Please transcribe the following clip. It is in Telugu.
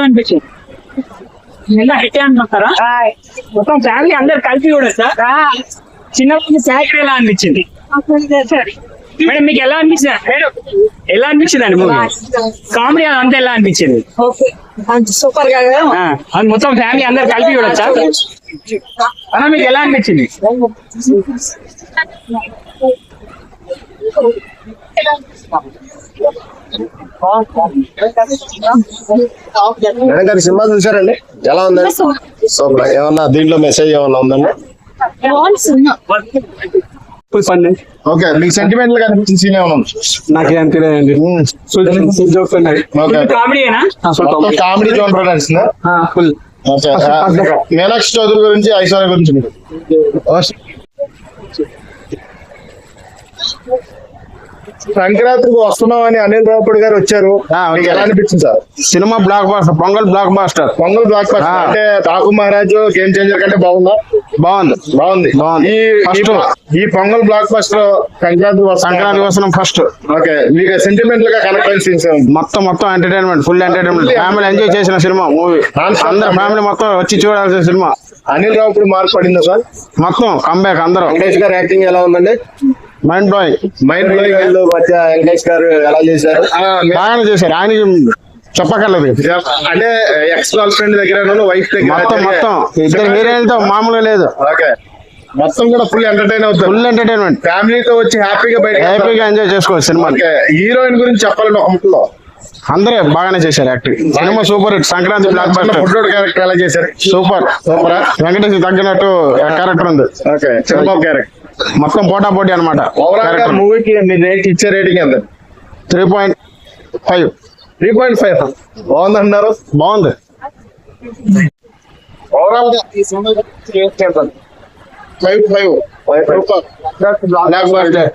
అనిపించింది హిట్ అంటున్నారా? మొత్తం ఫ్యామిలీ అందరు కలిపి కూడా సార్ చిన్నప్పుడు ఫ్యాక్టరీ ఎలా అనిపించింది మేడం? మీకు ఎలా అనిపించింది మేడం? ఎలా అనిపించింది అండి మూవీ? కామెడీ అంతా ఎలా అనిపించింది? సూపర్ గా అది మొత్తం ఫ్యామిలీ అందరు కలిపి చూడొచ్చా? అలా మీకు ఎలా అనిపించింది? మేడం గారి సినిమా చూసారండి, ఎలా ఉందండి? సూపర్. ఏమన్నా దీంట్లో మెసేజ్ ఏమన్నా ఉందండి? ఓకే, మీకు సెంటిమెంటల్ గా అనిపించిన సీన్ ఏమన్నా? నాకేం తెలియదండి. కామెడీ జోన్ నడుస్తుందా? ఫుల్. మీనాక్షి చౌదరి గురించి, ఐశ్వర్య గురించి సంక్రాంతికి వస్తున్నామని అనిల్ రావుపూడి గారు వచ్చారు, ఎలా అనిపించింది sir? Cinema blockbuster, Pongal blockbuster. Pongal blockbuster అంటే ఠాకు మహారాజు గేమ్ చేంజర్ కంటే బాగుందా? బాగుంది. ఈ పొంగల్ బ్లాక్ బాస్టర్ సంక్రాంతి వస్తున్నాం ఫస్ట్. ఓకే, మీకు సెంటిమెంటల్ గా కనెక్ట్ అయిన సీన్స్ మొత్తం entertainment, full entertainment, family enjoy చేసిన సినిమా మూవీ. అందరు ఫ్యామిలీ మొత్తం వచ్చి చూడాల్సిన సినిమా. అనిల్ రావుపూడి మార్క్ పడిందా సార్? మొత్తం కంబ్యాక్. అందరూ. వెంకటేష్ గారు యాక్టింగ్ ఎలా ఉందండి? Mind blowing. వెంకటేష్ గారు ఎలా చేశారు? బాగానే చేశారు. ఆయన చెప్పగలదు అంటే ఎక్స్ గర్ల్ ఫ్రెండ్ దగ్గర, వైఫ్ దగ్గర మొత్తం ఇద్దరు హీరోయిన్ తో మామూలుగా లేదు. ఓకే, మొత్తం కూడా ఫుల్ ఎంటర్టైన్ అవుతుంది. ఫుల్ ఎంటర్టైన్మెంట్, ఫ్యామిలీతో వచ్చి హ్యాపీగా ఎంజాయ్ చేసుకోవచ్చు సినిమా. హీరోయిన్ గురించి చెప్పాలండి ఒక ముక్కలో. అందరూ బాగానే చేశారు acting. Cinema super hit. Sankranti blockbuster. Food character ఎలా చేశారు? సూపర్. వెంకటేష్ తగ్గినట్టు క్యారెక్టర్ ఉంది. ఓకే, చంద్రబాబు క్యారెక్టర్ మొత్తం పోటాపోటీ అనమాట. మూవీకి మీరు ఇచ్చే రేటింగ్ ఎంత? 3.5. 3.5 బాగుంది అంటున్నారు? బాగుంది. ఓవరాల్ గా 5 బ్లాక్ బాస్టర్.